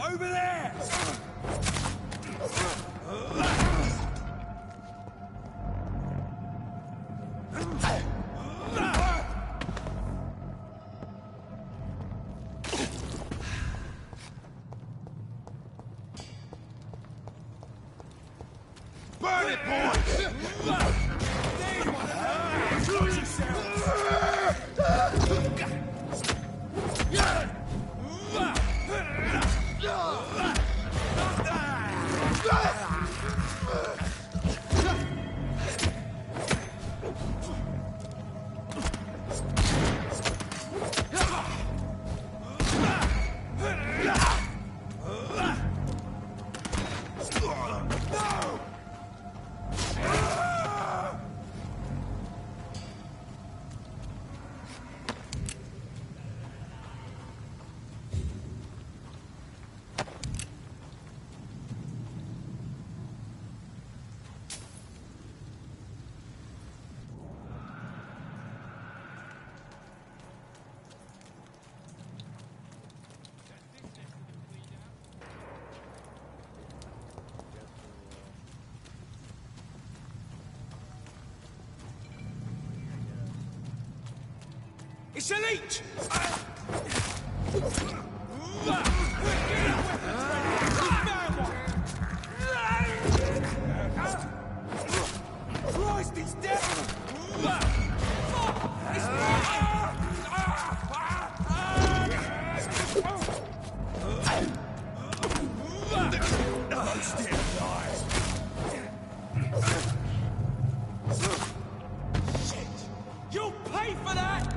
Over there! Burn it, boys! It's a leech! Christ, he's dead! Shit! You'll pay for that!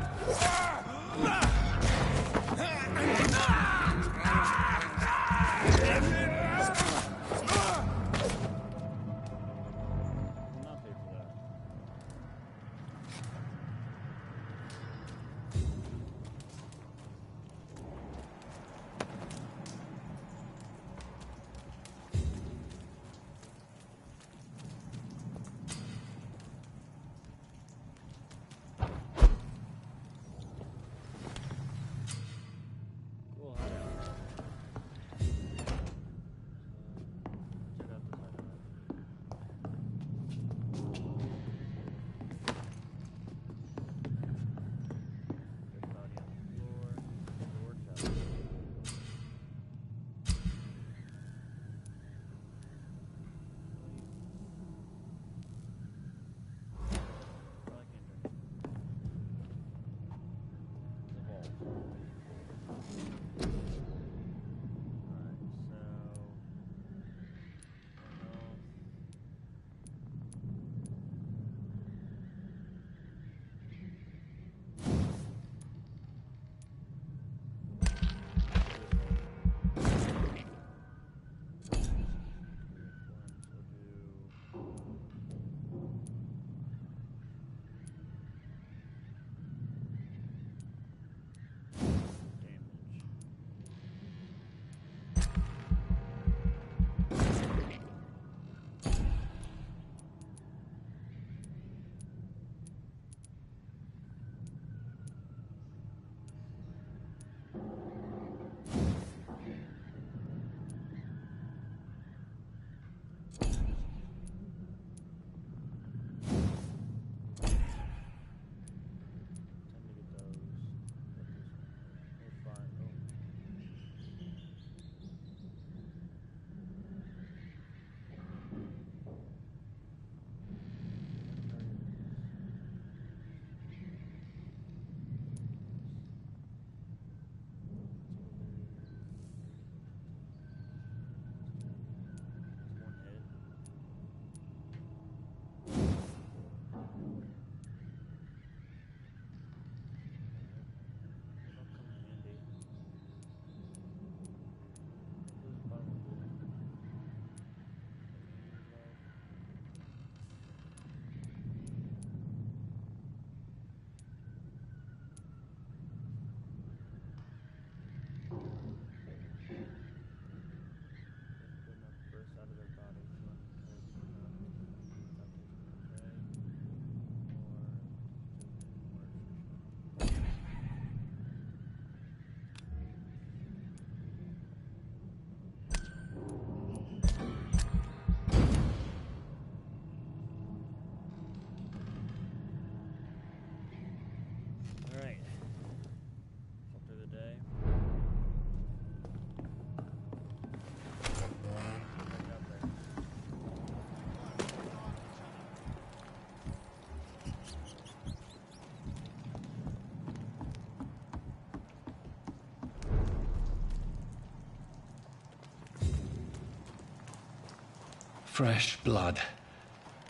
Fresh blood.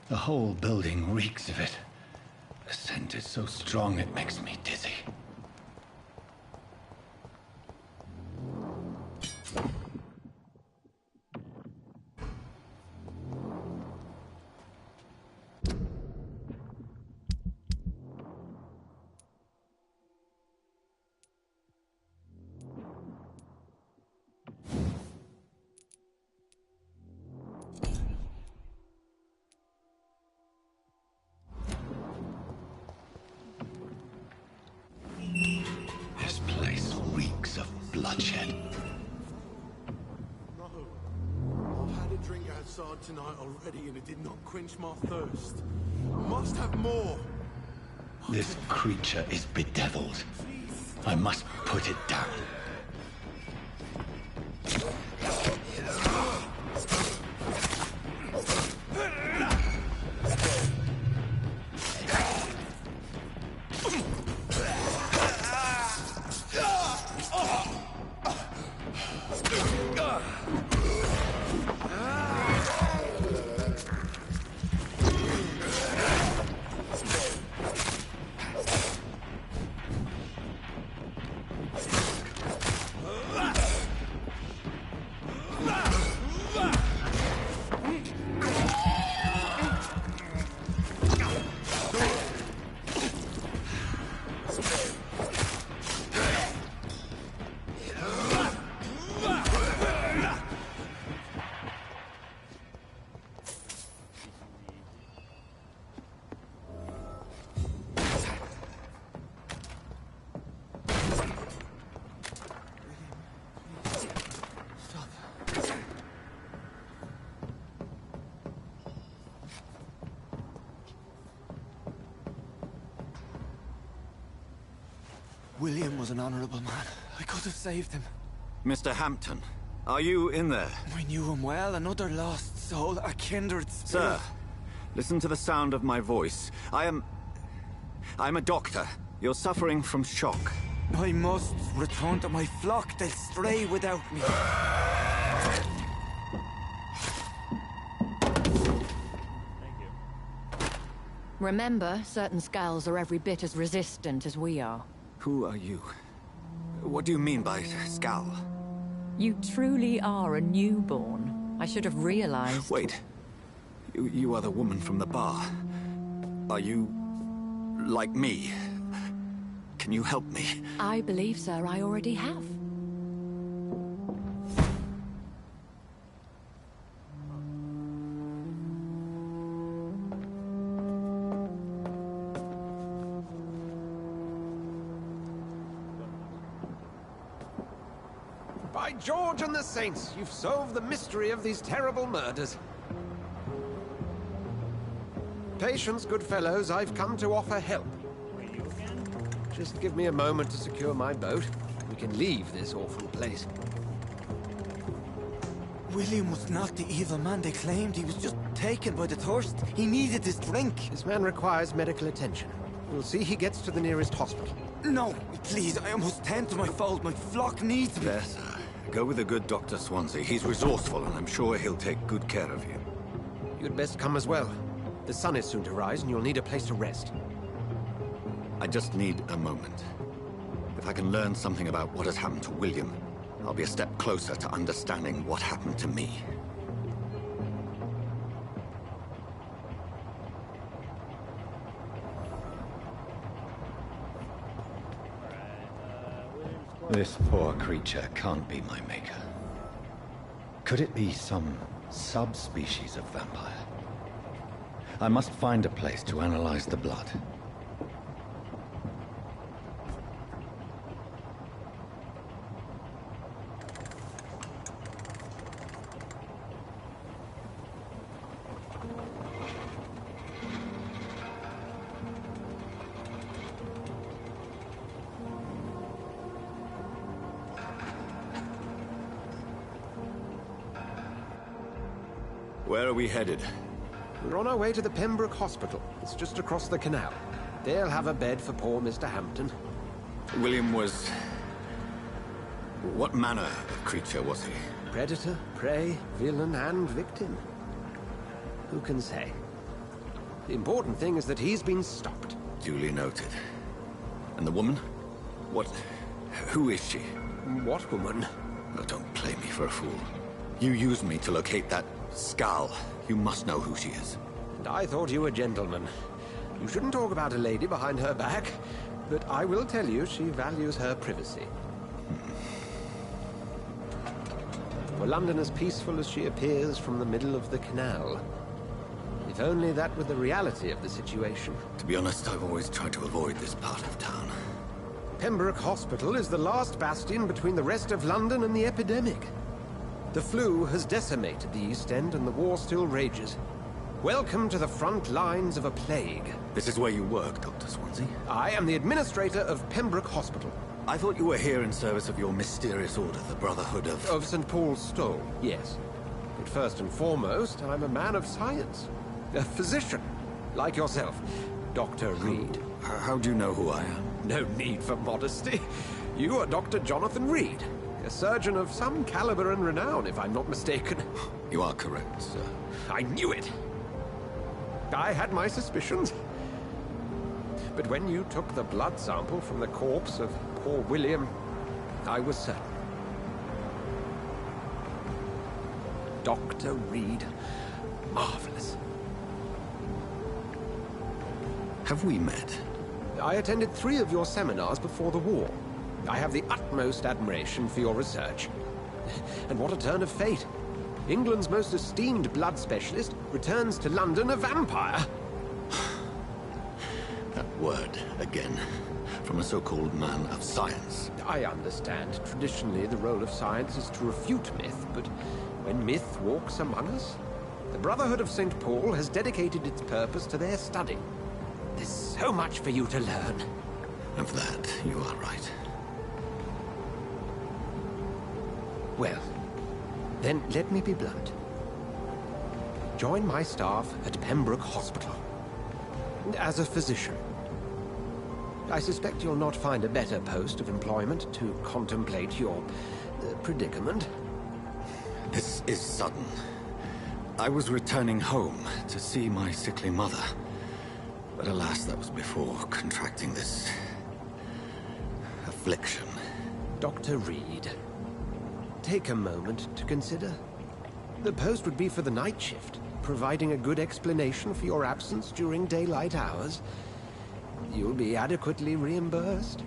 The whole building reeks of it. The scent is so strong it makes me dizzy. This place reeks of bloodshed. No. I've had a drink outside tonight already and it did not quench my thirst. I must have more. This creature is bedeviled. I must put it down. William was an honorable man. I could have saved him. Mr. Hampton, are you in there? I knew him well, another lost soul, a kindred spirit. Sir, listen to the sound of my voice. I'm a doctor. You're suffering from shock. I must return to my flock. They'll stray without me. Remember, certain skulls are every bit as resistant as we are. Who are you? What do you mean by Skal? You truly are a newborn. I should have realized. Wait. You are the woman from the bar. Are you... like me? Can you help me? I believe, sir, I already have. By George and the Saints, you've solved the mystery of these terrible murders. Patience, good fellows, I've come to offer help. Just give me a moment to secure my boat. We can leave this awful place. William was not the evil man they claimed. He was just taken by the thirst. He needed his drink. This man requires medical attention. We'll see he gets to the nearest hospital. No, please, I must tend to my fold. My flock needs me. There, sir. Go with the good Dr. Swansea. He's resourceful, and I'm sure he'll take good care of you. You'd best come as well. The sun is soon to rise, and you'll need a place to rest. I just need a moment. If I can learn something about what has happened to William, I'll be a step closer to understanding what happened to me. This poor creature can't be my maker. Could it be some subspecies of vampire? I must find a place to analyze the blood. Where are we headed? We're on our way to the Pembroke Hospital. It's just across the canal. They'll have a bed for poor Mr. Hampton. William was... what manner of creature was he? Predator, prey, villain, and victim. Who can say? The important thing is that he's been stopped. Duly noted. And the woman? What... who is she? What woman? Oh, don't play me for a fool. You used me to locate that Skal. You must know who she is. And I thought you a gentleman. You shouldn't talk about a lady behind her back, but I will tell you she values her privacy. Were London as peaceful as she appears from the middle of the canal? If only that were the reality of the situation. To be honest, I've always tried to avoid this part of town. Pembroke Hospital is the last bastion between the rest of London and the epidemic. The flu has decimated the East End and the war still rages. Welcome to the front lines of a plague. This is where you work, Dr. Swansea? I am the administrator of Pembroke Hospital. I thought you were here in service of your mysterious order, the Brotherhood of... Of St. Paul's Stole, yes. But first and foremost, I'm a man of science. A physician, like yourself, Dr. Reed. How do you know who I am? No need for modesty. You are Dr. Jonathan Reed, a surgeon of some caliber and renown, if I'm not mistaken. You are correct, sir. I knew it! I had my suspicions. But when you took the blood sample from the corpse of poor William, I was certain. Dr. Reed. Marvelous. Have we met? I attended 3 of your seminars before the war. I have the utmost admiration for your research. And what a turn of fate. England's most esteemed blood specialist returns to London a vampire. That word, again. From a so-called man of science. I understand. Traditionally, the role of science is to refute myth, but when myth walks among us, the Brotherhood of St. Paul has dedicated its purpose to their study. There's so much for you to learn. Of that, you are right. Well, then let me be blunt. Join my staff at Pembroke Hospital. As a physician. I suspect you'll not find a better post of employment to contemplate your predicament. This is sudden. I was returning home to see my sickly mother. But alas, that was before contracting this... affliction. Dr. Reed, take a moment to consider. The post would be for the night shift, providing a good explanation for your absence during daylight hours. You'll be adequately reimbursed,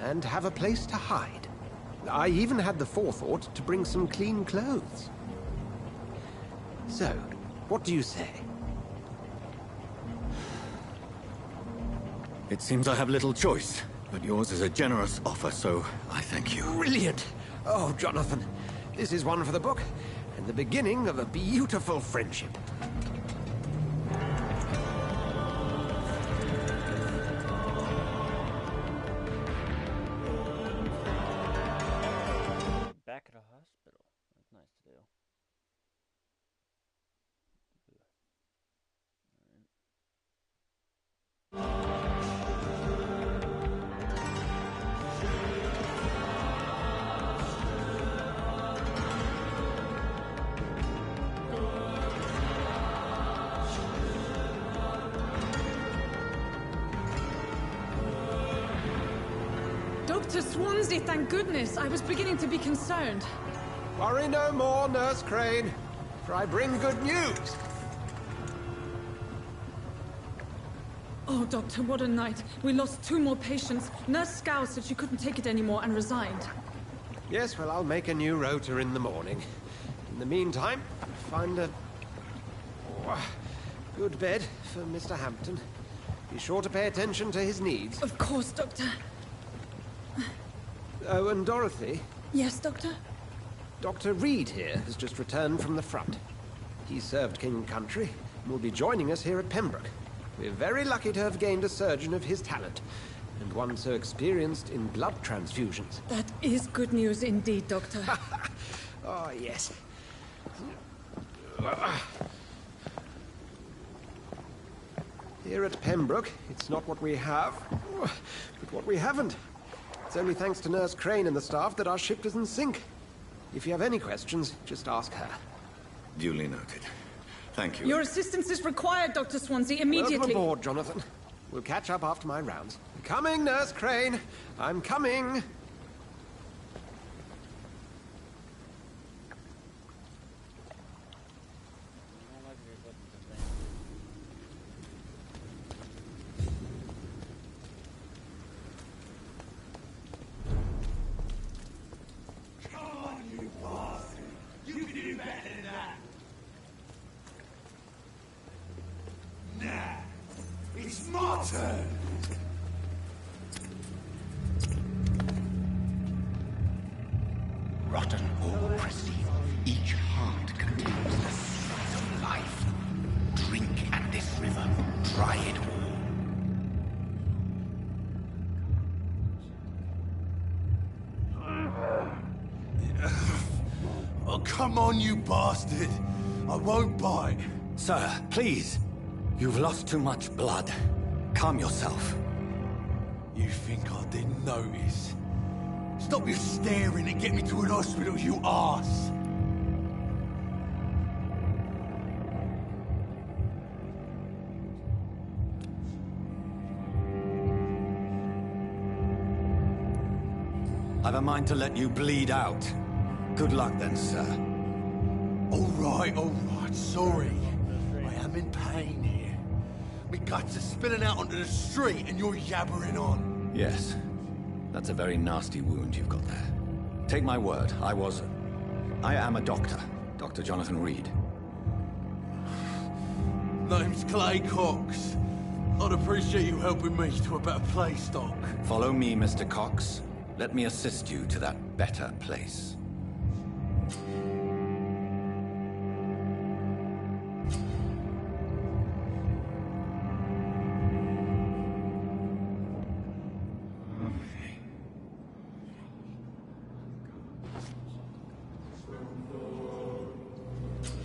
and have a place to hide. I even had the forethought to bring some clean clothes. So, what do you say? It seems I have little choice, but yours is a generous offer, so I thank you. Brilliant! Oh, Jonathan, this is one for the book, and the beginning of a beautiful friendship. Back at a hospital. That's nice to do. Dr. Swansea, thank goodness. I was beginning to be concerned. Worry no more, Nurse Crane, for I bring good news. Oh, Doctor, what a night. We lost 2 more patients. Nurse Scow said she couldn't take it anymore and resigned. Yes, well, I'll make a new rota in the morning. In the meantime, find a good bed for Mr. Hampton. Be sure to pay attention to his needs. Of course, Doctor. Oh, and Dorothy, Yes, Doctor? Dr. Reed here has just returned from the front. He served King and Country and will be joining us here at Pembroke. We're very lucky to have gained a surgeon of his talent, and one so experienced in blood transfusions. That is good news indeed, Doctor. Oh, yes. Here at Pembroke, it's not what we have, but what we haven't. It's only thanks to Nurse Crane and the staff that our ship doesn't sink. If you have any questions, just ask her. Duly noted. Thank you. Your assistance is required, Dr. Swansea, immediately. Welcome aboard, Jonathan. We'll catch up after my rounds. Coming, Nurse Crane. I'm coming. It's my turn! Rotten or pristine, each heart contains the seeds of life. Drink at this river, try it all. Oh, come on, you bastard! I won't bite. Sir, please. You've lost too much blood. Calm yourself. You think I didn't notice? Stop your staring and get me to an hospital, you arse! I've a mind to let you bleed out. Good luck then, sir. All right, sorry. I am in pain here. My guts are spilling out onto the street and you're yabbering on. Yes. That's a very nasty wound you've got there. Take my word, I am a doctor. Dr. Jonathan Reed. Name's Clay Cox. I'd appreciate you helping me to a better place, Doc. Follow me, Mr. Cox. Let me assist you to that better place.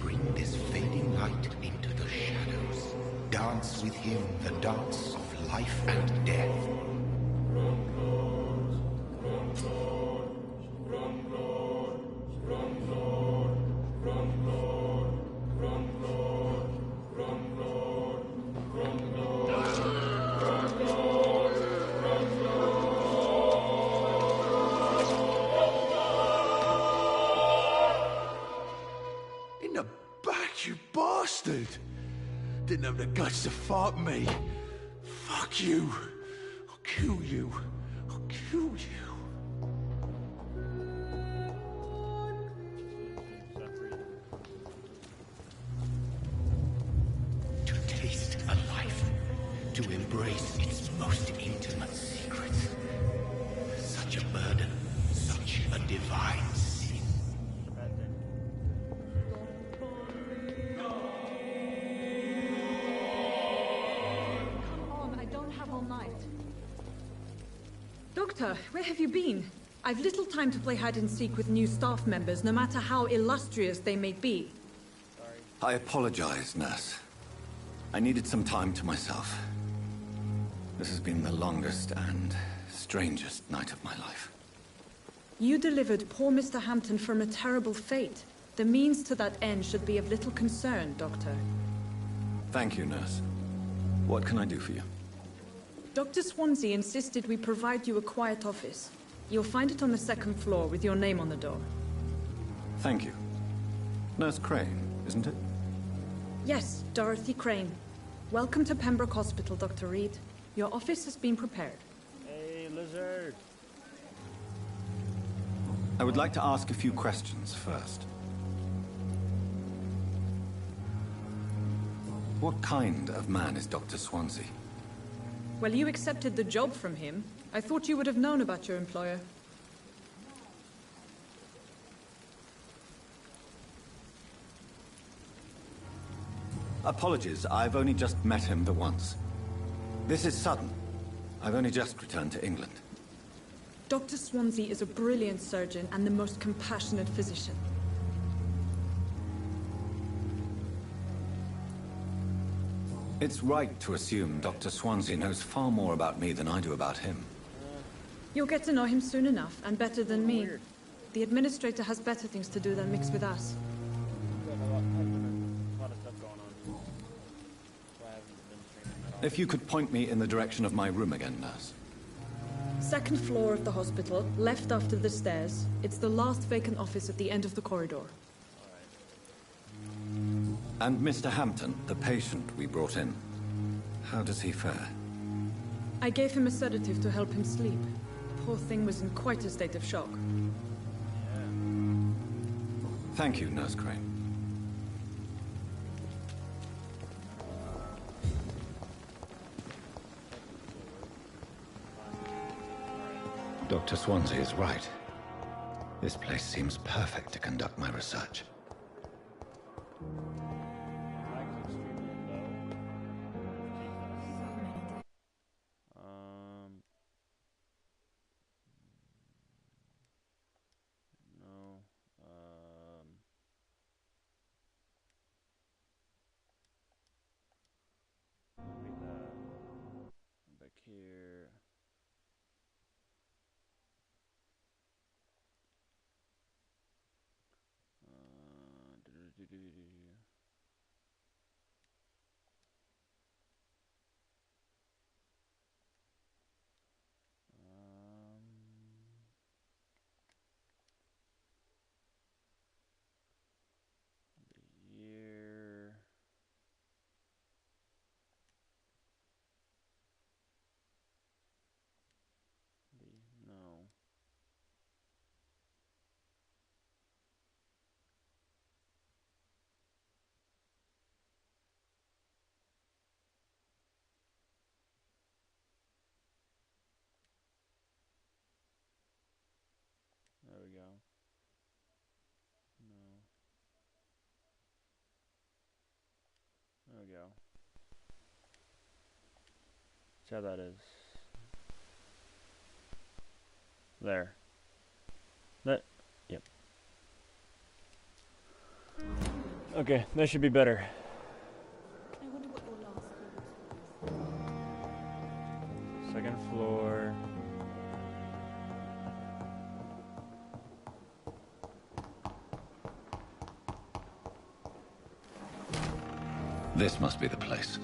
Bring this fading light into the shadows. Dance with him the dance of life and death. In the back, you bastard! Didn't have the guts to fight me. Fuck you. I'll kill you. I'll kill you. To taste a life, to embrace its most intimate secrets. Such a burden, such a divine sin. Come on, I don't have all night. Doctor, where have you been? I've little time to play hide-and-seek with new staff members, no matter how illustrious they may be. I apologize, nurse. I needed some time to myself. This has been the longest and strangest night of my life. You delivered poor Mr. Hampton from a terrible fate. The means to that end should be of little concern, Doctor. Thank you, nurse. What can I do for you? Dr. Swansea insisted we provide you a quiet office. You'll find it on the second floor with your name on the door. Thank you. Nurse Crane, isn't it? Yes, Dorothy Crane. Welcome to Pembroke Hospital, Dr. Reed. Your office has been prepared. Hey, lizard. I would like to ask a few questions first. What kind of man is Dr. Swansea? Well, you accepted the job from him. I thought you would have known about your employer. Apologies, I've only just met him the once. This is sudden. I've only just returned to England. Dr. Swansea is a brilliant surgeon and the most compassionate physician. It's right to assume Dr. Swansea knows far more about me than I do about him. You'll get to know him soon enough, and better than me. The administrator has better things to do than mix with us. Got a lot of stuff going on. If you could point me in the direction of my room again, nurse. Second floor of the hospital, left after the stairs. It's the last vacant office at the end of the corridor. And Mr. Hampton, the patient we brought in. How does he fare? I gave him a sedative to help him sleep. Poor thing was in quite a state of shock. Thank you, Nurse Crane. Dr. Swansea is right. This place seems perfect to conduct my research. Here. The year. No. There we go. No. There we go. See how that is. There. That. Yep. Okay, that should be better. I wonder what your last Second floor. This must be the place.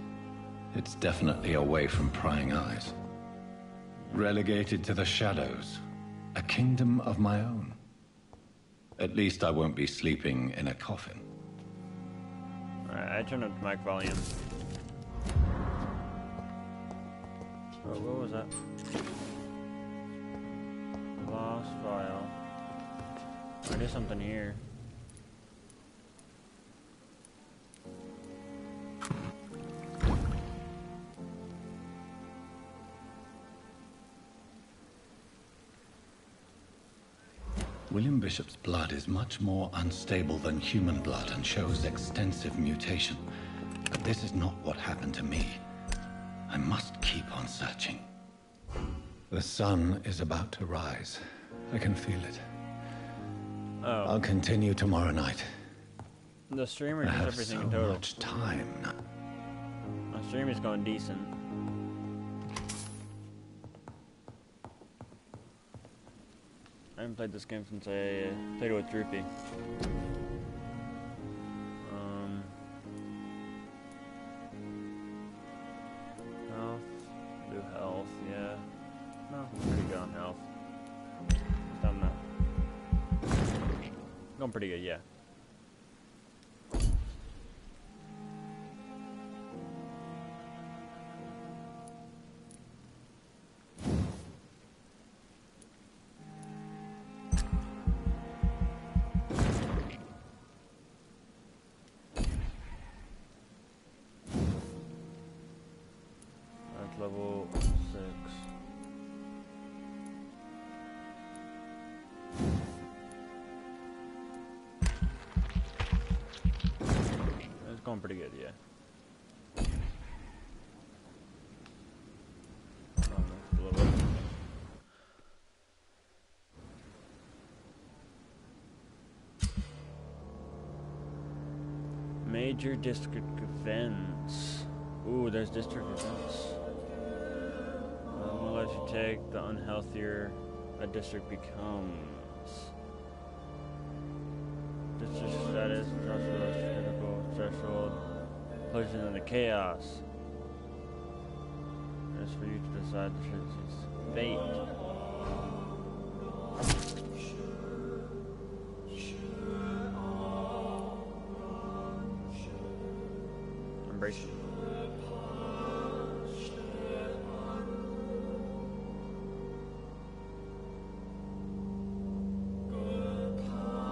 It's definitely away from prying eyes. Relegated to the shadows. A kingdom of my own. At least I won't be sleeping in a coffin. Alright, I turned up the mic volume. Oh, what was that? Lost file. Oh, there's something here. William Bishop's blood is much more unstable than human blood and shows extensive mutation. But this is not what happened to me. I must keep on searching. The sun is about to rise. I can feel it. Oh. I'll continue tomorrow night. The streamer I does have everything so in total. much time. My stream is going decent. I haven't played this game since I played it with Droopy. Health, do health, yeah. No, pretty good on health. Done that. Going pretty good, yeah. Level 6. It's going pretty good, yeah. A little bit. Major district events. Ooh, there's district events. Will let you take, the unhealthier a district becomes. District status, critical threshold, plunges into chaos. is for you to decide the shit's fate. Embrace it.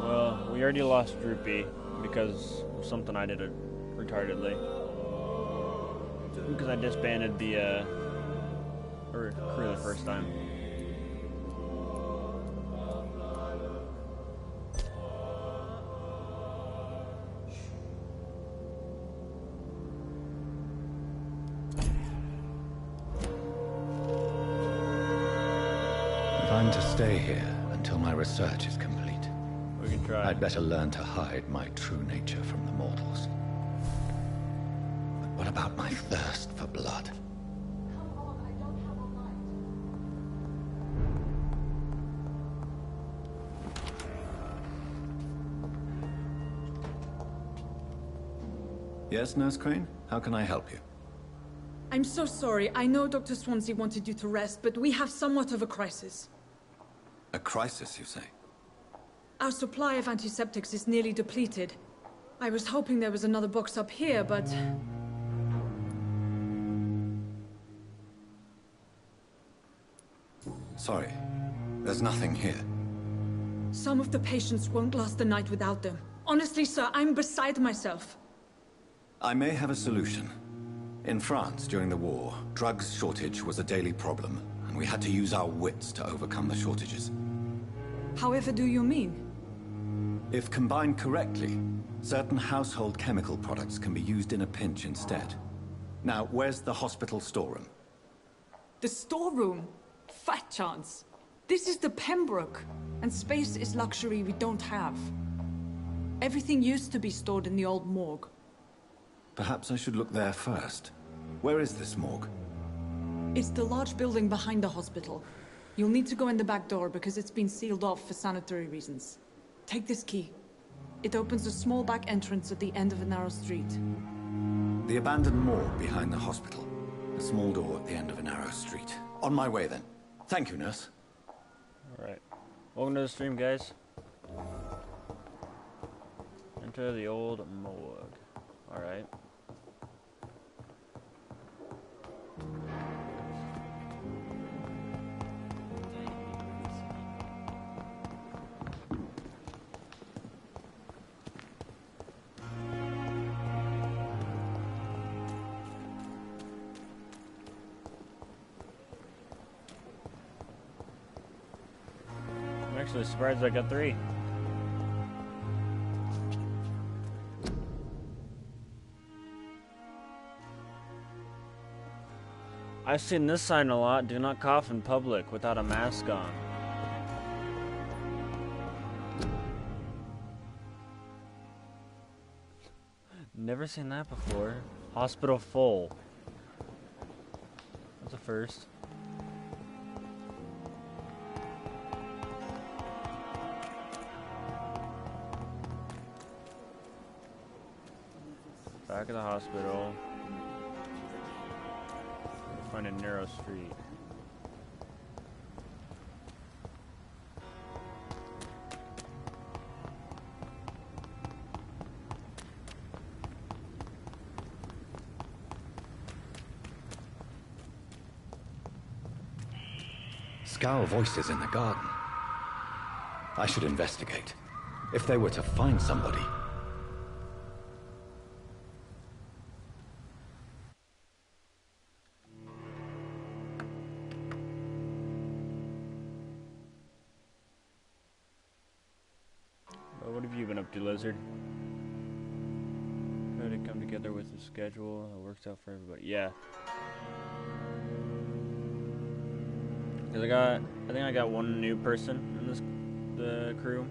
Well, we already lost Droopy because of something I did retardedly. Because I disbanded the crew the first time. If I'm to stay here until my research is complete, we can try. I'd better learn to hide my true nature from the mortals. But what about my thirst for blood? Yes, Nurse Crane? How can I help you? I'm so sorry. I know Dr. Swansea wanted you to rest, but we have somewhat of a crisis. A crisis, you say? Our supply of antiseptics is nearly depleted. I was hoping there was another box up here, but... Sorry. There's nothing here. Some of the patients won't last the night without them. Honestly, sir, I'm beside myself. I may have a solution. In France, during the war, drugs shortage was a daily problem, and we had to use our wits to overcome the shortages. However do you mean? If combined correctly, certain household chemical products can be used in a pinch instead. Now, where's the hospital storeroom? The storeroom? Fat chance. This is the Pembroke, and space is luxury we don't have. Everything used to be stored in the old morgue. Perhaps I should look there first. Where is this morgue? It's the large building behind the hospital. You'll need to go in the back door because it's been sealed off for sanitary reasons. Take this key. It opens a small back entrance at the end of a narrow street. The abandoned morgue behind the hospital. A small door at the end of a narrow street. On my way then. Thank you, nurse. Alright. Welcome to the stream, guys. Enter the old morgue. Alright. I'm actually surprised I got 3. I've seen this sign a lot. Do not cough in public without a mask on. Never seen that before. Hospital full. That's a first. Back of the hospital. Find a narrow street. Scowl voices in the garden. I should investigate. If they were to find somebody. What have you been up to, Lizard? Try to come together with a schedule that works out for everybody. Yeah. Cause I think I got one new person in the crew.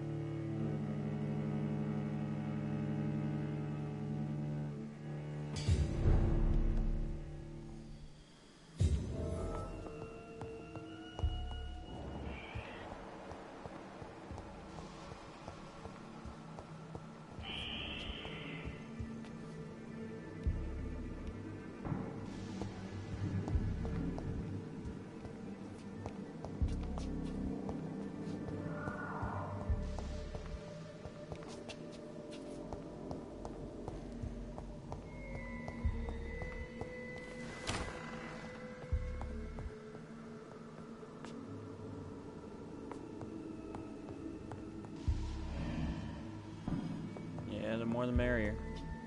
more the merrier.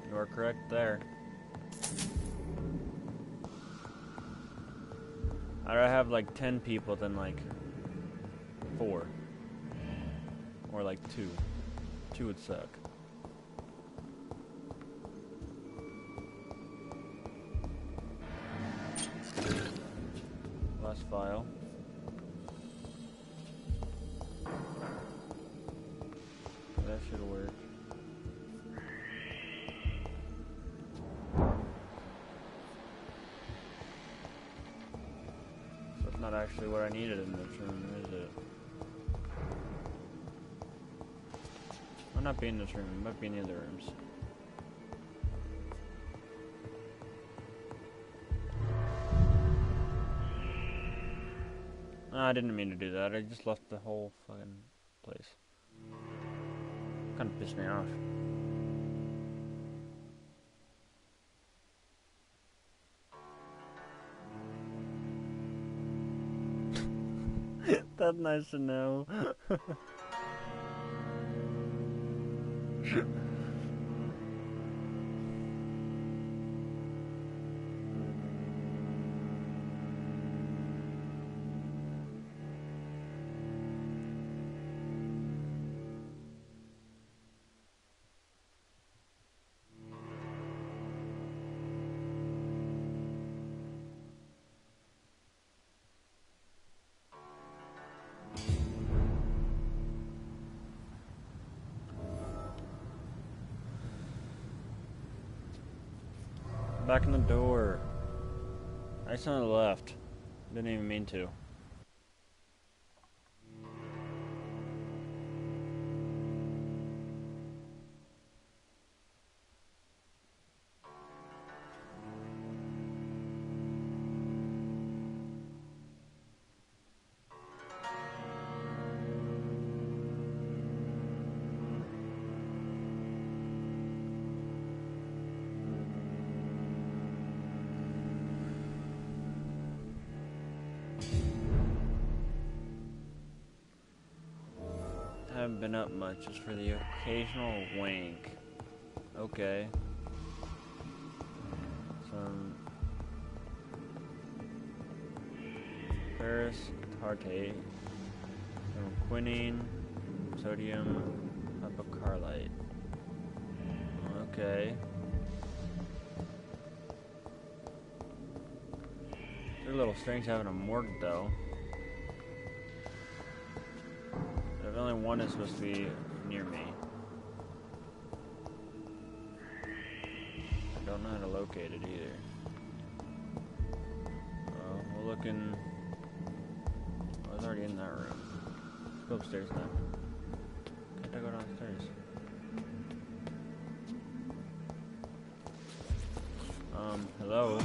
You are correct there. I'd rather have like 10 people than like 4. Or like 2. 2 would suck. Last file. That should work. So it's not actually what I needed in this room, is it? Might not be in this room, it might be in the other rooms. No, I didn't mean to do that, I just left the whole fucking place. Kind of pissed me off. That's nice to know. Back in the door. I just on the left. Didn't even mean to. Haven't been up much, just for the occasional wank. Okay. Some ferrous tartrate, some quinine, sodium hypocarlite. Okay. They're a little strange having a morgue though. Only one is supposed to be near me. I don't know how to locate it either. We're looking. I was already in that room. Let's go upstairs now. Can't I go downstairs? Hello?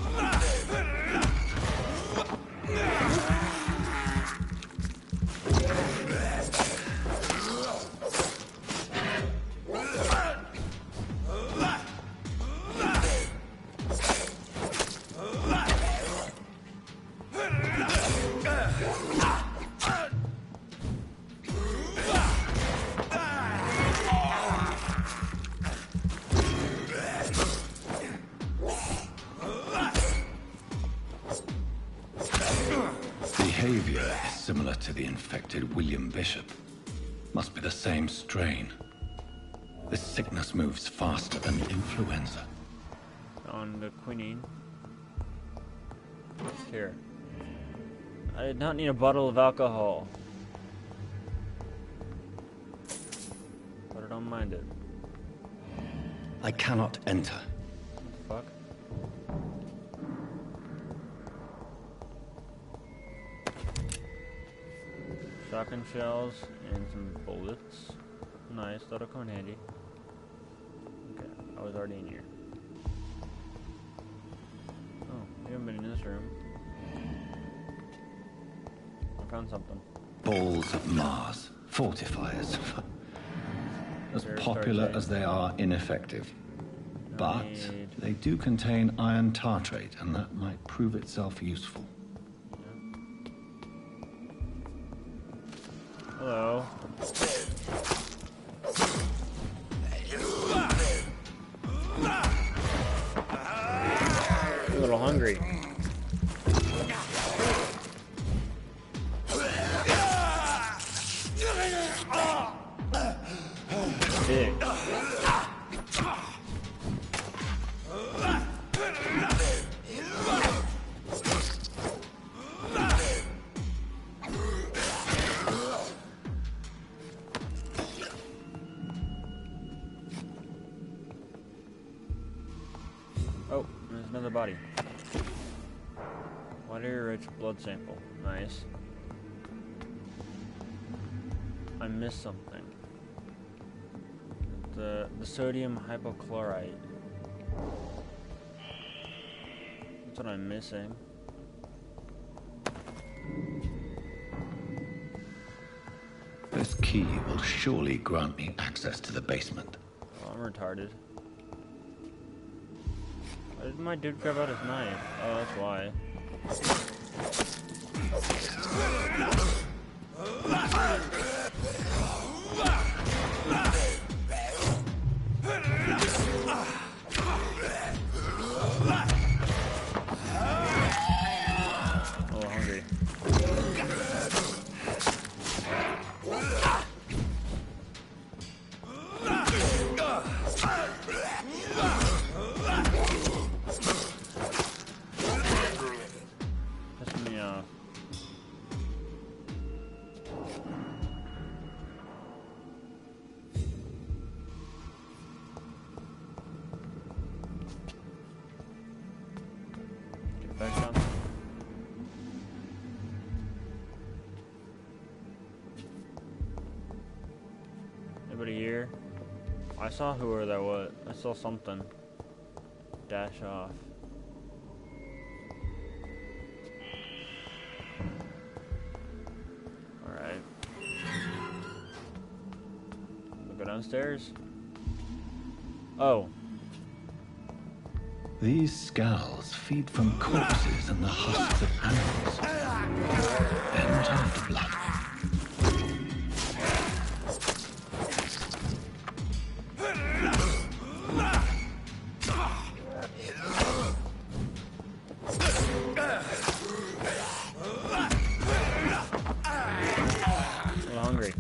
Behavior is similar to the infected William Bishop. Must be the same strain. This sickness moves faster than influenza. On the quinine. Here. I did not need a bottle of alcohol. But I don't mind it. I cannot enter. What the fuck? Shotgun shells and some bullets. Nice, that'll come in handy. Okay, I was already in here. Oh, we haven't been in this room. I found something. Balls of Mars. Fortifiers. As popular as they are ineffective. But they do contain iron tartrate, and that might prove itself useful. Hello. hungry. Dick. Oh, there's another body. Water-rich blood sample. Nice. I missed something. The sodium hypochlorite. That's what I'm missing. This key will surely grant me access to the basement. Oh, I'm retarded. Why did my dude grab out his knife? Oh, that's why. Oh, hungry. Pissing me off. Get back down. Anybody here? I saw whoever that was. I saw something. Dash off. Alright. We'll go downstairs. Oh. These skulls feed from corpses and the husks of animals. They're not after blood. I'm hungry.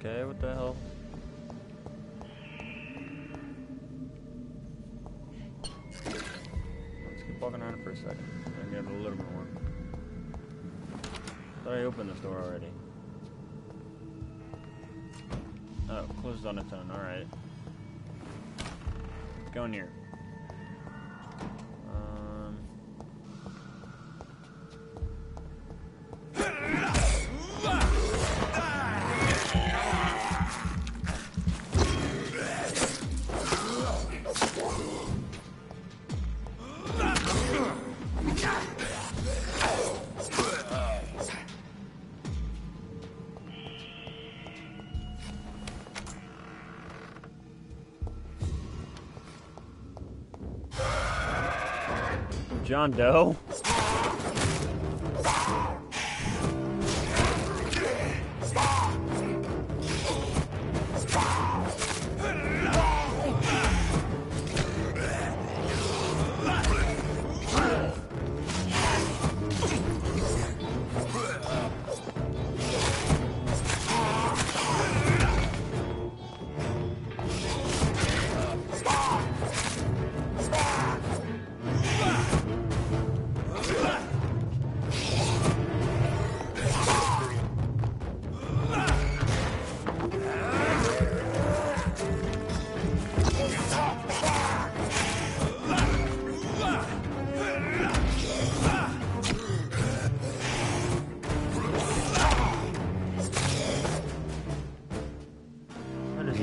Okay, what the hell? Let's keep walking around for a second. I get a little bit more. Thought I opened this door already. Oh, closed on its own, alright. Let's go in here. John Doe?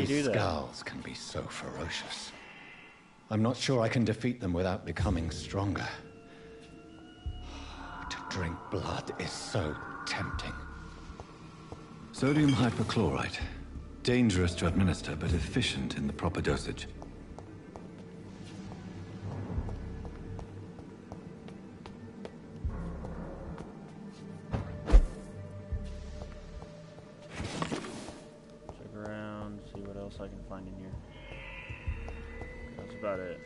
he do that? Skulls can be so ferocious. I'm not sure I can defeat them without becoming stronger. To drink blood is so tempting. Sodium hypochlorite. Dangerous to administer, but efficient in the proper dosage. Check around, see what else I can find in here. That's about it.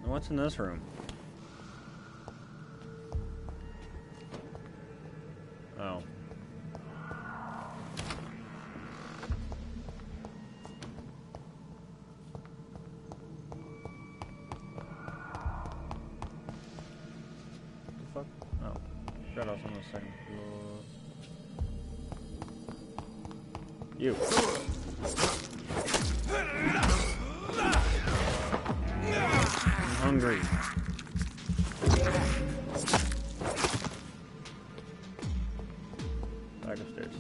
What's in this room? Oh. The fuck? Oh. Forgot I was on the second floor. You. Hungry. Back upstairs.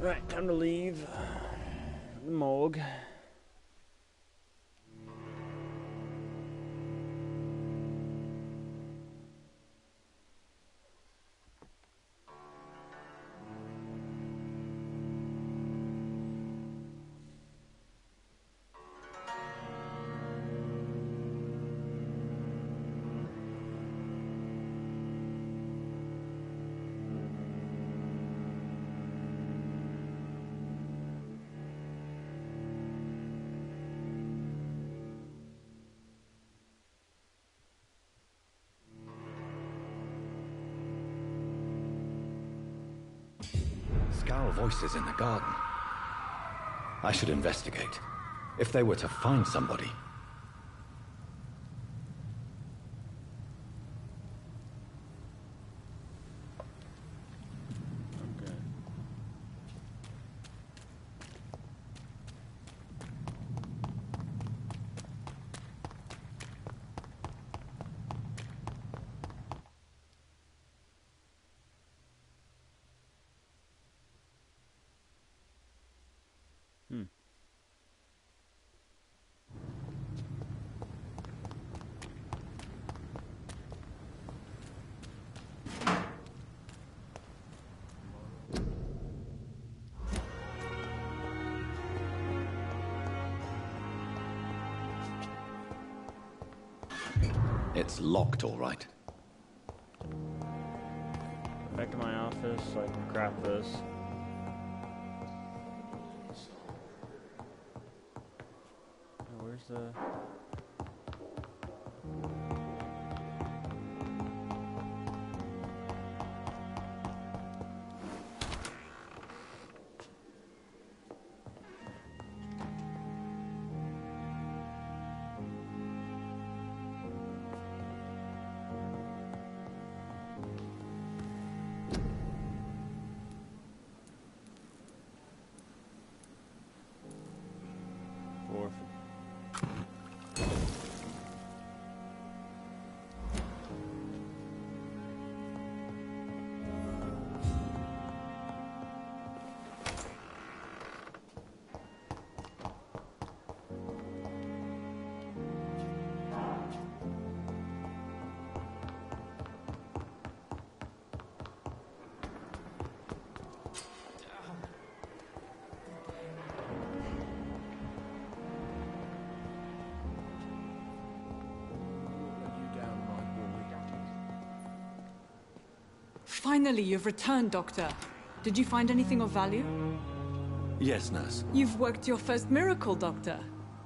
Right, time to leave the morgue. Scowl voices in the garden. I should investigate. If they were to find somebody. Okay. It's locked, all right. Back to my office so I can craft this. Oh, where's the... Finally, you've returned, Doctor. Did you find anything of value? Yes, nurse. You've worked your first miracle, Doctor.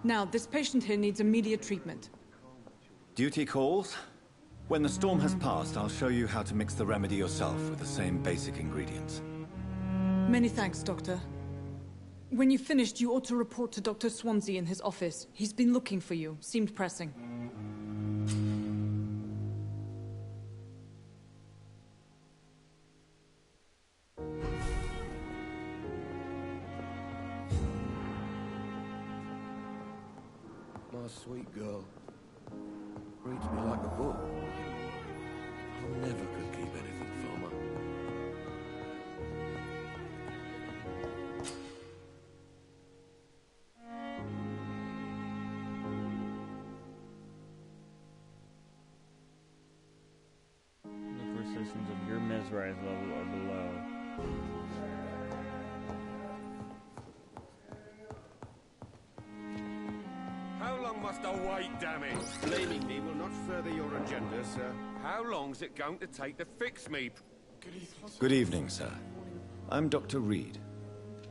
Now, this patient here needs immediate treatment. Duty calls. When the storm has passed, I'll show you how to mix the remedy yourself with the same basic ingredients. Many thanks, Doctor. When you've finished, you ought to report to Dr. Swansea in his office. He's been looking for you. Seemed pressing. My sweet girl. Reads me like a book. I never could keep anything from her. The persistence of your mesmerized level or below. How long must I wait, damn it? Blaming me will not further your agenda, sir. How long's it going to take to fix me? Good evening, sir. I'm Dr. Reed.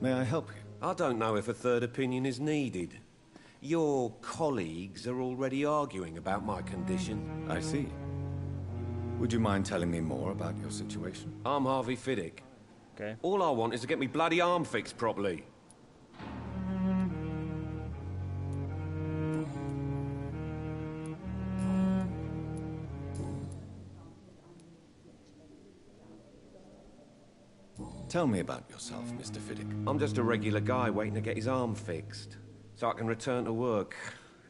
May I help you? I don't know if a third opinion is needed. Your colleagues are already arguing about my condition. I see. Would you mind telling me more about your situation? I'm Harvey Fiddick. Okay. All I want is to get me bloody arm fixed properly. Tell me about yourself, Mr. Fiddick. I'm just a regular guy waiting to get his arm fixed, so I can return to work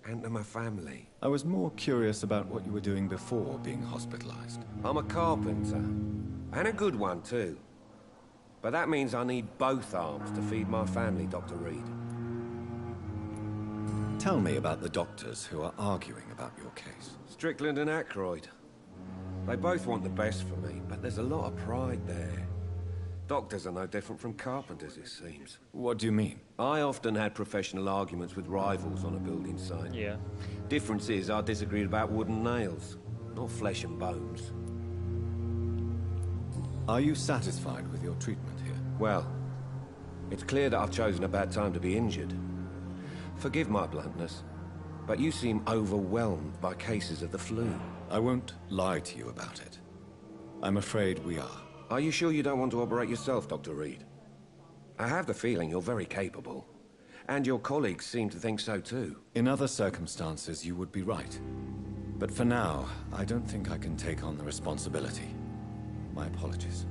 and to my family. I was more curious about what you were doing before being hospitalized. I'm a carpenter, and a good one too. But that means I need both arms to feed my family, Dr. Reed. Tell me about the doctors who are arguing about your case. Strickland and Aykroyd. They both want the best for me, but there's a lot of pride there. Doctors are no different from carpenters, it seems. What do you mean? I often had professional arguments with rivals on a building site. Yeah. Difference is I disagreed about wooden nails, not flesh and bones. Are you satisfied with your treatment here? Well, it's clear that I've chosen a bad time to be injured. Forgive my bluntness, but you seem overwhelmed by cases of the flu. I won't lie to you about it. I'm afraid we are. Are you sure you don't want to operate yourself, Dr. Reed? I have the feeling you're very capable. And your colleagues seem to think so too. In other circumstances, you would be right. But for now, I don't think I can take on the responsibility. My apologies.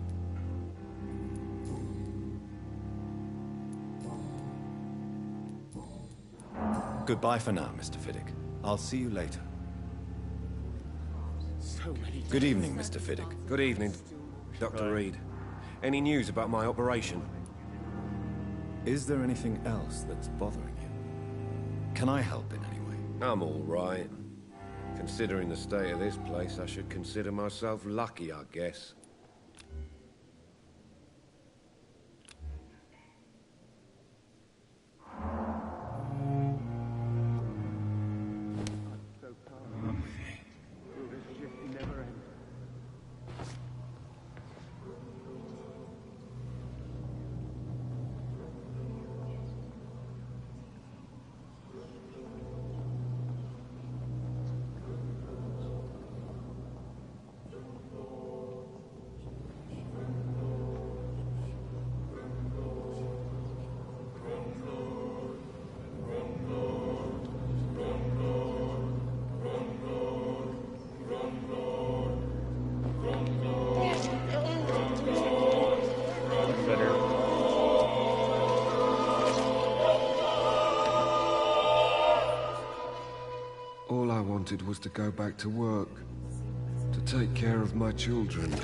Goodbye for now, Mr. Fiddick. I'll see you later. Good evening, Mr. Fiddick. Good evening, Dr. Reed. Any news about my operation? Is there anything else that's bothering you? Can I help in any way? I'm all right. Considering the state of this place, I should consider myself lucky, I guess. All I wanted was to go back to work, to take care of my children.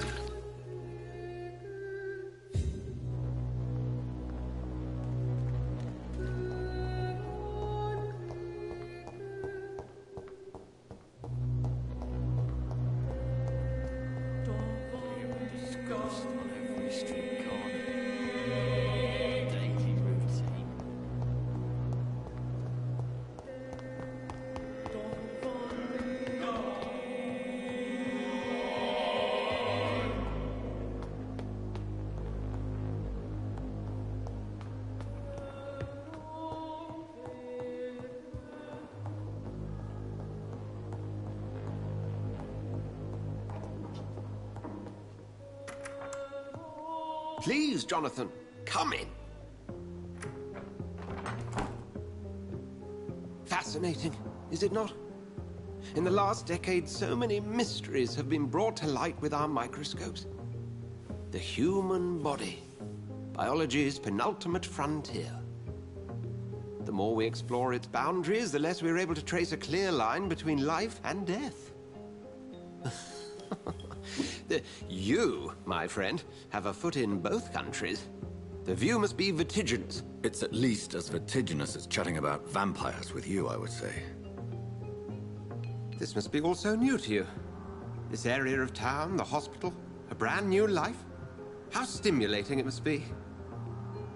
Please, Jonathan, come in. Fascinating, is it not? In the last decade, so many mysteries have been brought to light with our microscopes. The human body, biology's penultimate frontier. The more we explore its boundaries, the less we're able to trace a clear line between life and death. You, my friend, have a foot in both countries. The view must be vertiginous. It's at least as vertiginous as chatting about vampires with you, I would say. This must be all so new to you. This area of town, the hospital, a brand new life. How stimulating it must be.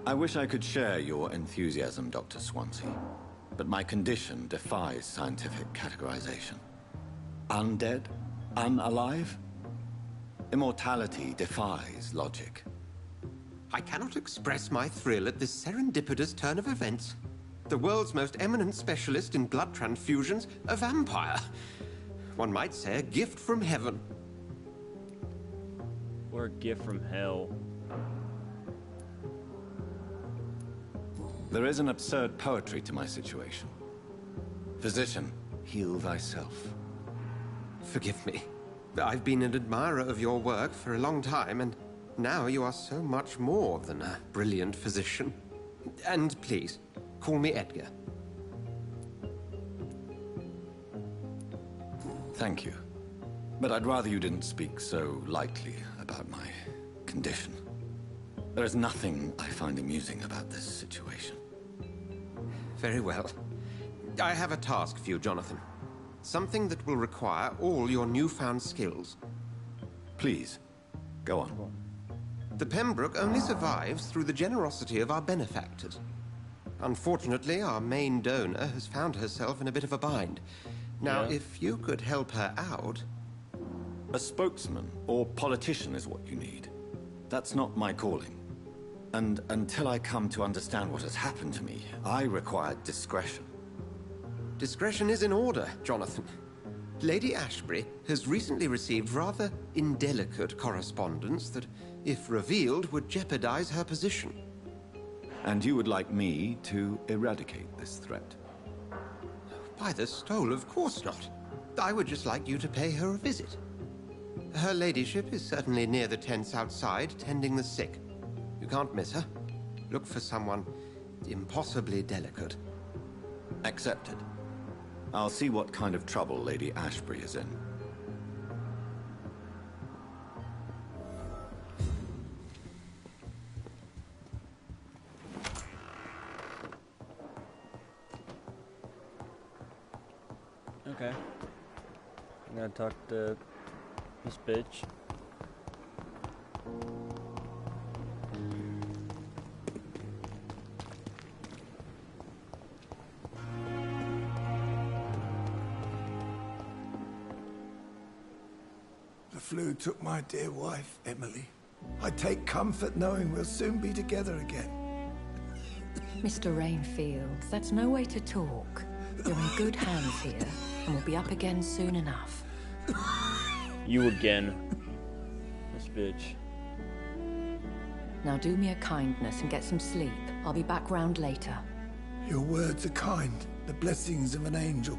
I wish I could share your enthusiasm, Dr. Swansea, but my condition defies scientific categorization. Undead? Unalive? Immortality defies logic. I cannot express my thrill at this serendipitous turn of events. The world's most eminent specialist in blood transfusions, a vampire. One might say a gift from heaven. Or a gift from hell. There is an absurd poetry to my situation. Physician, heal thyself. Forgive me. I've been an admirer of your work for a long time, and now you are so much more than a brilliant physician. And please, call me Edgar. Thank you. But I'd rather you didn't speak so lightly about my condition. There is nothing I find amusing about this situation. Very well. I have a task for you, Jonathan. Something that will require all your newfound skills. Please, go on. The Pembroke only survives through the generosity of our benefactors. Unfortunately, our main donor has found herself in a bit of a bind. Now, if you could help her out... A spokesman or politician is what you need. That's not my calling. And until I come to understand what has happened to me, I require discretion. Discretion is in order, Jonathan. Lady Ashbury has recently received rather indelicate correspondence that, if revealed, would jeopardize her position. And you would like me to eradicate this threat? By the stole, of course not. I would just like you to pay her a visit. Her ladyship is certainly near the tents outside, tending the sick. You can't miss her. Look for someone impossibly delicate. Accepted. I'll see what kind of trouble Lady Ashbury is in. Okay. I'm gonna talk to this bitch. The flu took my dear wife, Emily. I take comfort knowing we'll soon be together again. Mr. Rainfield, that's no way to talk. You're in good hands here, and we'll be up again soon enough. You again. This bitch. Now do me a kindness and get some sleep. I'll be back round later. Your words are kind, the blessings of an angel.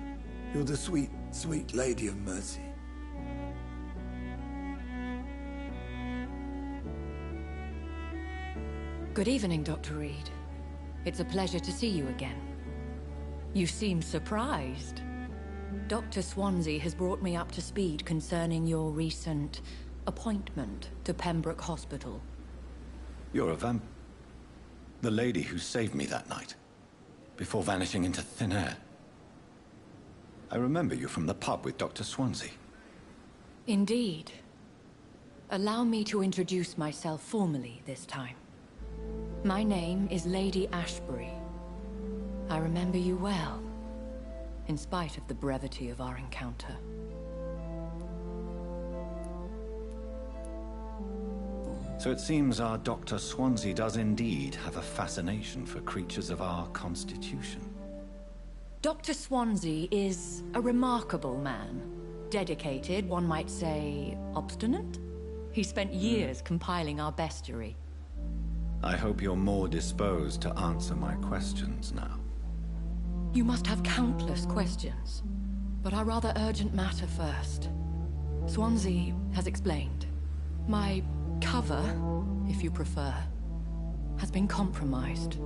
You're the sweet, sweet Lady of Mercy. Good evening, Dr. Reed. It's a pleasure to see you again. You seem surprised. Dr. Swansea has brought me up to speed concerning your recent appointment to Pembroke Hospital. You're a the lady who saved me that night, before vanishing into thin air. I remember you from the pub with Dr. Swansea. Indeed. Allow me to introduce myself formally this time. My name is Lady Ashbury. I remember you well, in spite of the brevity of our encounter. So it seems our Dr. Swansea does indeed have a fascination for creatures of our constitution. Dr. Swansea is a remarkable man. Dedicated, one might say, obstinate? He spent years compiling our bestiary. I hope you're more disposed to answer my questions now. You must have countless questions, but our rather urgent matter first. Swansea has explained. My cover, if you prefer, has been compromised.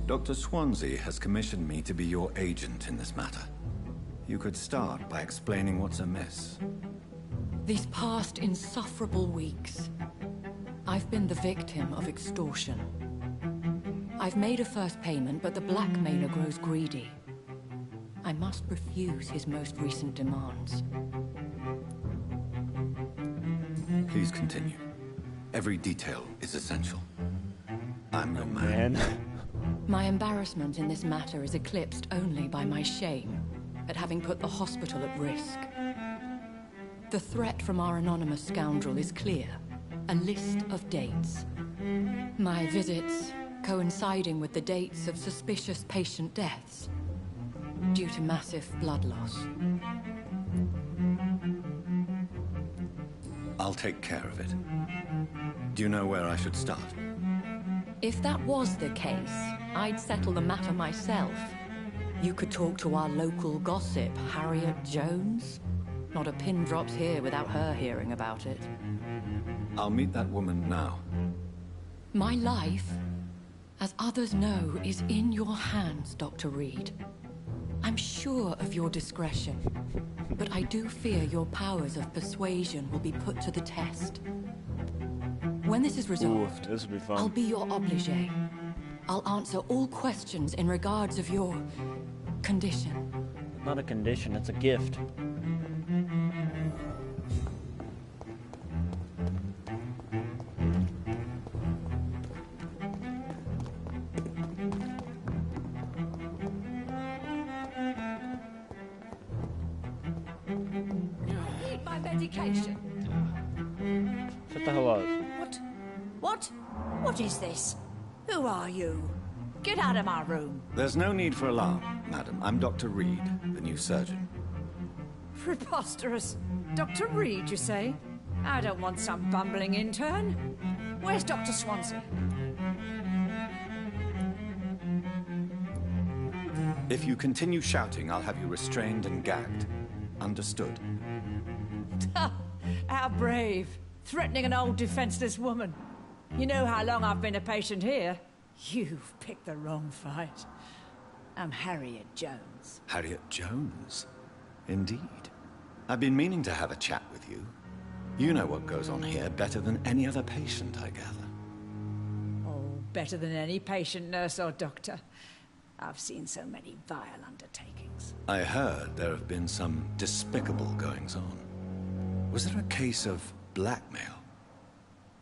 Dr. Swansea has commissioned me to be your agent in this matter. You could start by explaining what's amiss. These past insufferable weeks, I've been the victim of extortion. I've made a first payment, but the blackmailer grows greedy. I must refuse his most recent demands. Please continue. Every detail is essential. I'm your man. My embarrassment in this matter is eclipsed only by my shame at having put the hospital at risk. The threat from our anonymous scoundrel is clear. A list of dates. My visits coinciding with the dates of suspicious patient deaths due to massive blood loss. I'll take care of it. Do you know where I should start? If that was the case, I'd settle the matter myself. You could talk to our local gossip, Harriet Jones. Not a pin drops here without her hearing about it. I'll meet that woman now. My life, as others know, is in your hands, Dr. Reed. I'm sure of your discretion, but I do fear your powers of persuasion will be put to the test. When this is resolved, this will be fun. I'll be your obligé. I'll answer all questions in regards of your condition. Not a condition, it's a gift. Need my medication. Shut the hell up. What is this? Who are you? Get out of my room. There's no need for alarm, madam. I'm Dr. Reed, the new surgeon. Preposterous. Dr. Reed, you say? I don't want some bumbling intern. Where's Dr. Swansea? If you continue shouting, I'll have you restrained and gagged. Understood? How brave. Threatening an old defenseless woman. You know how long I've been a patient here? You've picked the wrong fight. I'm Harriet Jones. Harriet Jones? Indeed. I've been meaning to have a chat with you. You know what goes on here better than any other patient, I gather. Oh, better than any patient, nurse or doctor. I've seen so many vile undertakings. I heard there have been some despicable goings-on. Was there a case of blackmail?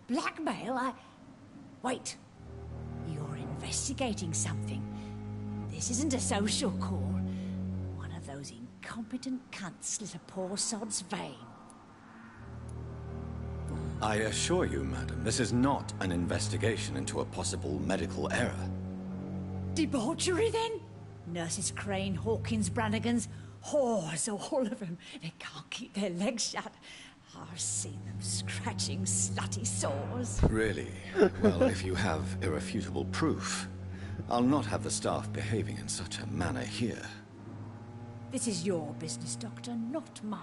Blackmail? Wait. You're investigating something. This isn't a social call. One of those incompetent cunts slit a poor sod's vein. I assure you, madam, this is not an investigation into a possible medical error. Debauchery, then? Nurses Crane, Hawkins, Brannigans, whores, all of them. They can't keep their legs shut. I've seen them scratching slutty sores. Really? Well, if you have irrefutable proof, I'll not have the staff behaving in such a manner here. This is your business, Doctor, not mine.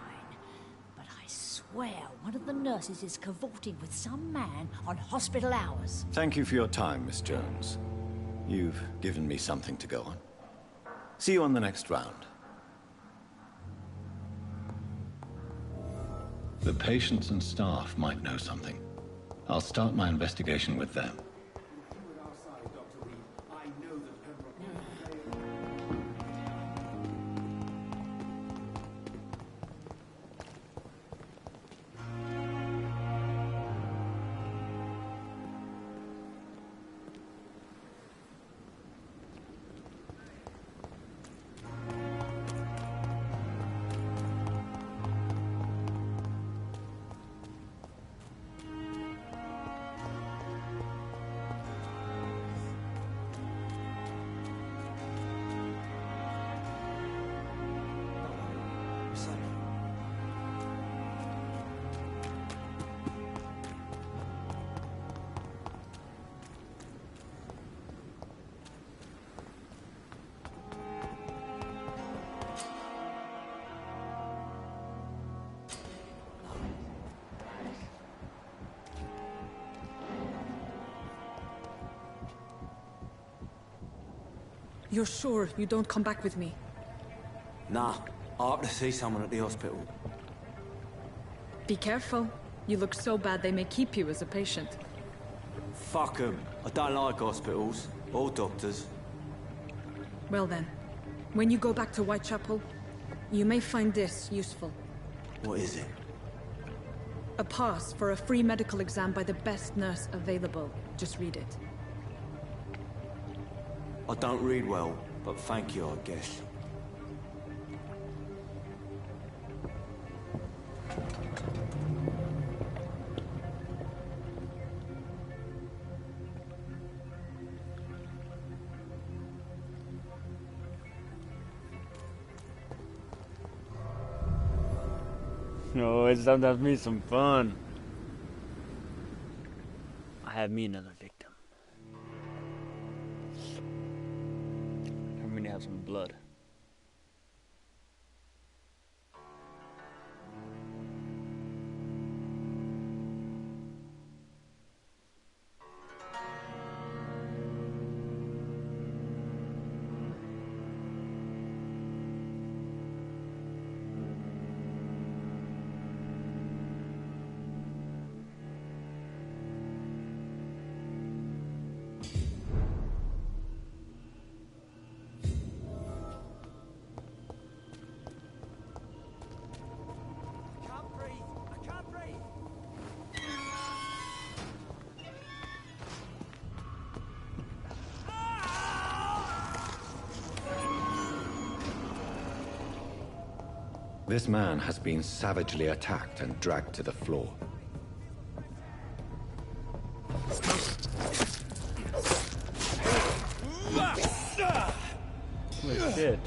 But I swear one of the nurses is cavorting with some man on hospital hours. Thank you for your time, Miss Jones. You've given me something to go on. See you on the next round. The patients and staff might know something. I'll start my investigation with them. You're sure you don't come back with me? Nah, I have to see someone at the hospital. Be careful. You look so bad they may keep you as a patient. Fuck 'em. I don't like hospitals. Or doctors. Well then, when you go back to Whitechapel, you may find this useful. What is it? A pass for a free medical exam by the best nurse available. Just read it. I don't read well, but thank you, I guess. No, it's time to have me some fun. I have me another victim. I'm gonna have some blood. This man has been savagely attacked and dragged to the floor. Holy shit.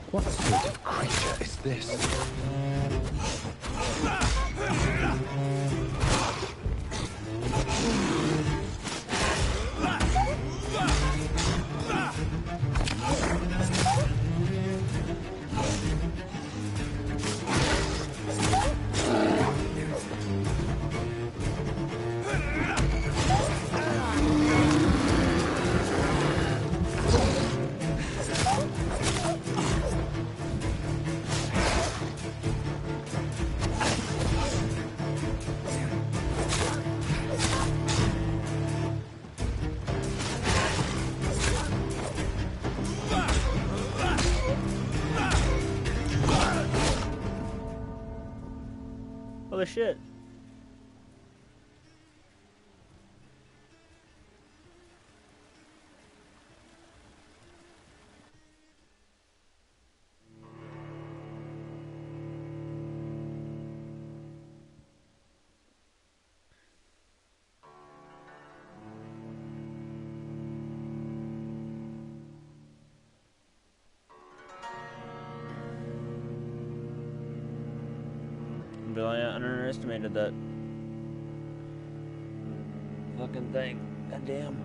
What sort of creature is this? Holy shit. Billy underestimated that fucking thing. God damn.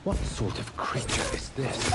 What sort of creature is this?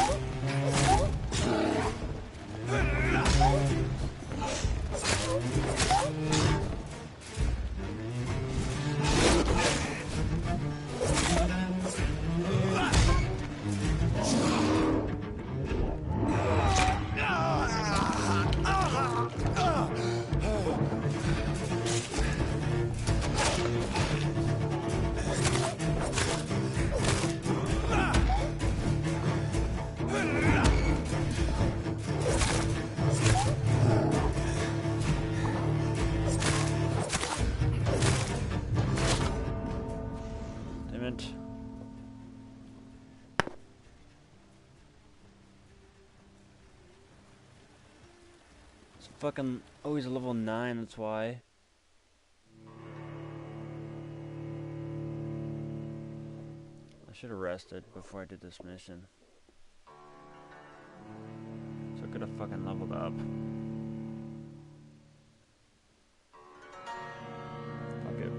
Fucking always a level 9, that's why. I should have rested before I did this mission. So I could have fucking leveled up. Fuck it.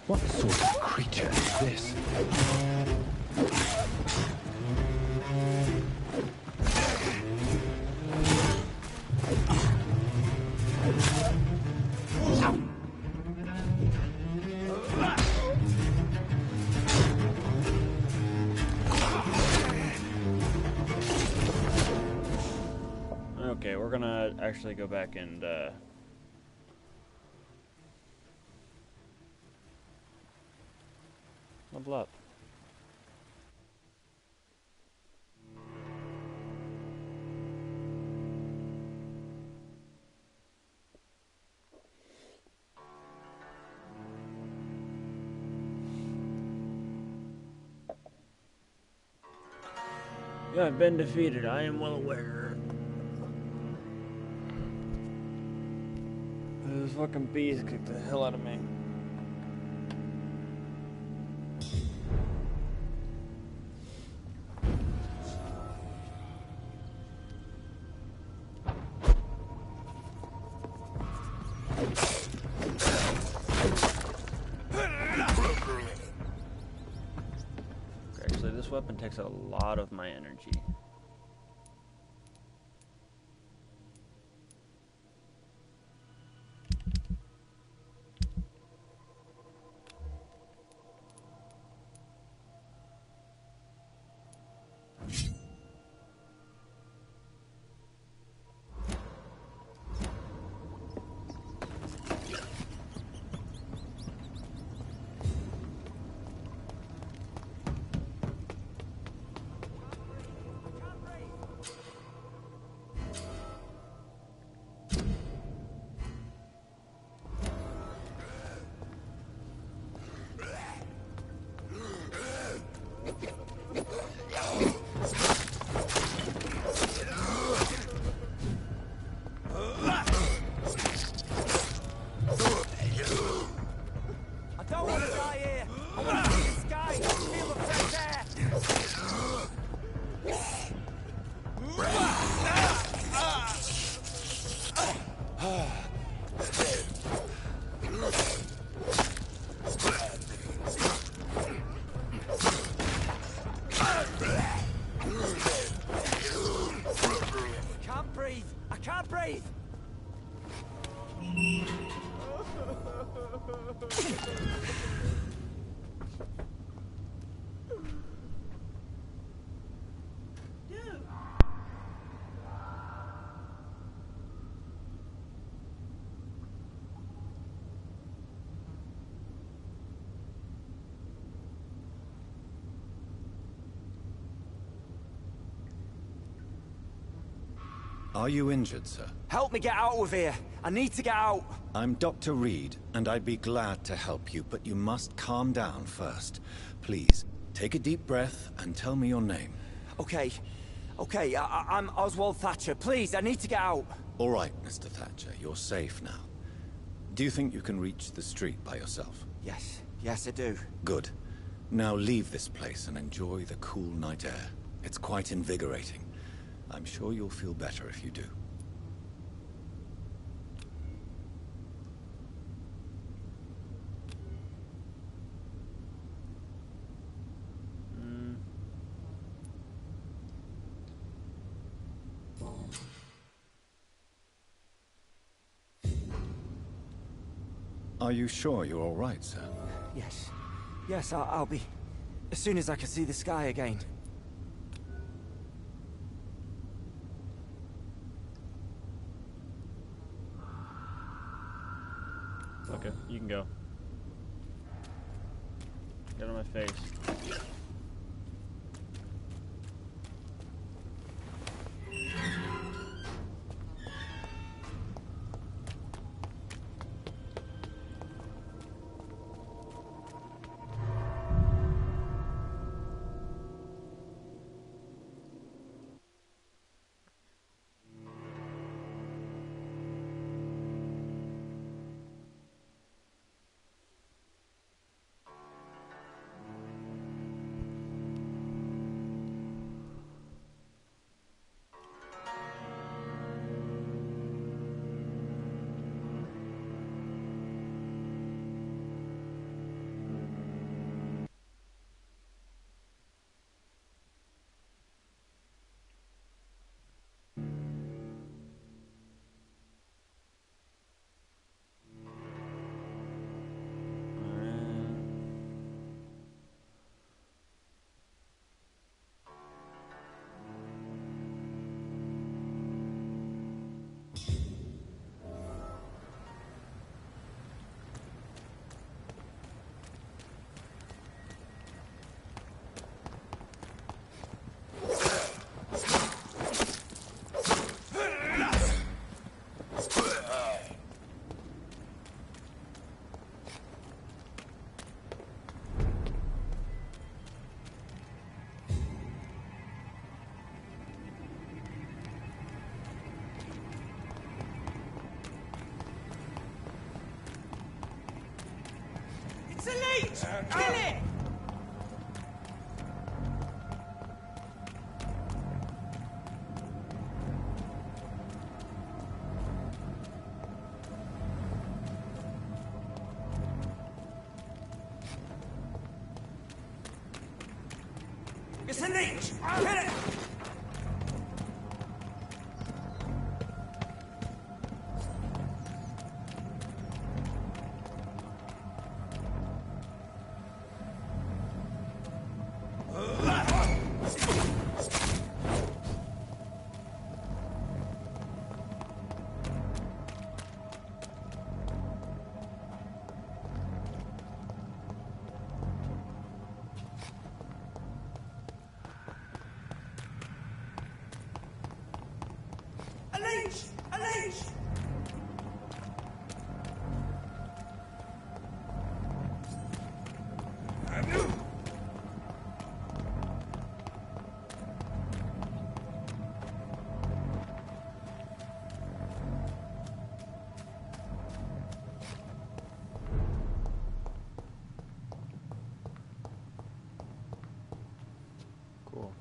What sort of creature is this? Okay, we're gonna actually go back and level up. You have been defeated, I am well aware. Those fucking bees kicked the hell out of me. Actually, this weapon takes a lot of my energy. breathe! Are you injured, sir? Help me get out of here. I need to get out. I'm Dr. Reed, and I'd be glad to help you, but you must calm down first. Please, take a deep breath and tell me your name. Okay. I'm Oswald Thatcher. Please, I need to get out. All right, Mr. Thatcher, you're safe now. Do you think you can reach the street by yourself? Yes, I do. Good. Now leave this place and enjoy the cool night air. It's quite invigorating. I'm sure you'll feel better if you do. Are you sure you're all right, sir? Yes, I'll be... as soon as I can see the sky again. Okay, you can go. Get on my face. It's a leech! Kill it! It's a leech! Kill it! A leech! Cool.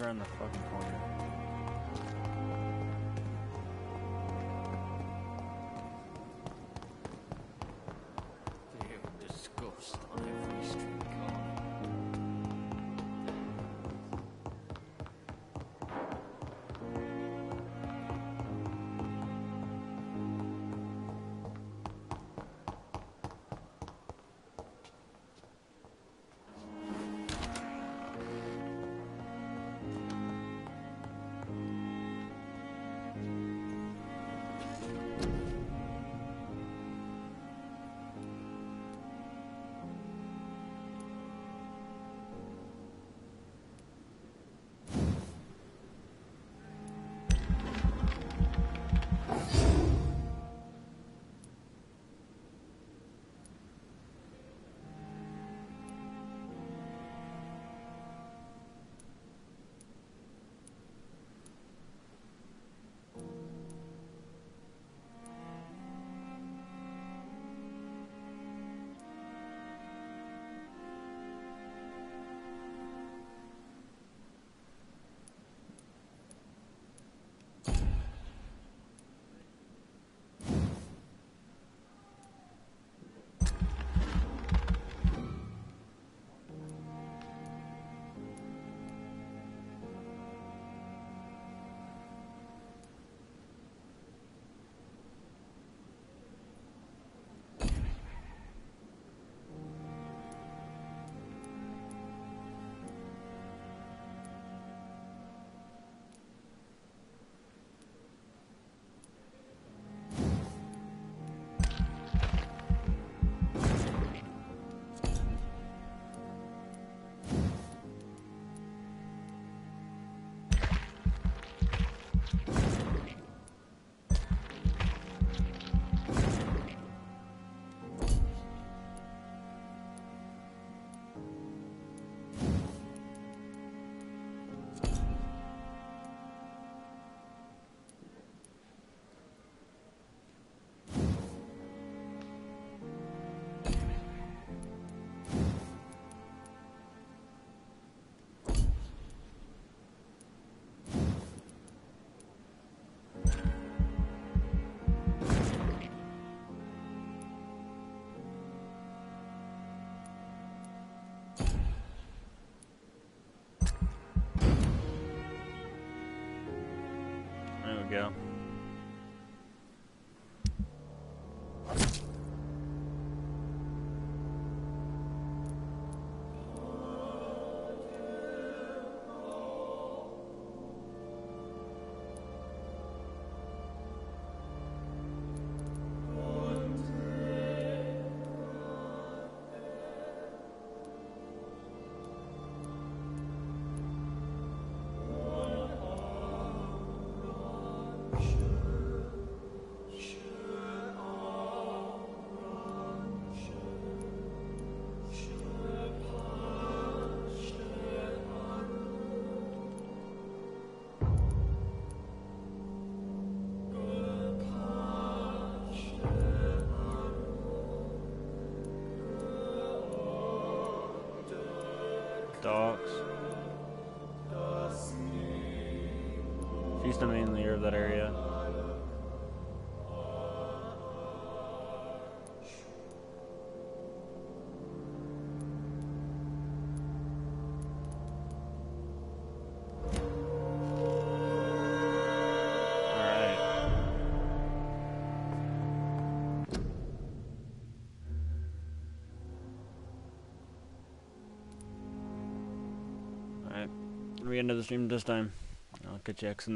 around the fucking corner. Disgust on every street corner. There we go. Dogs. Feast on the air of that area. We end the stream this time. I'll catch you next.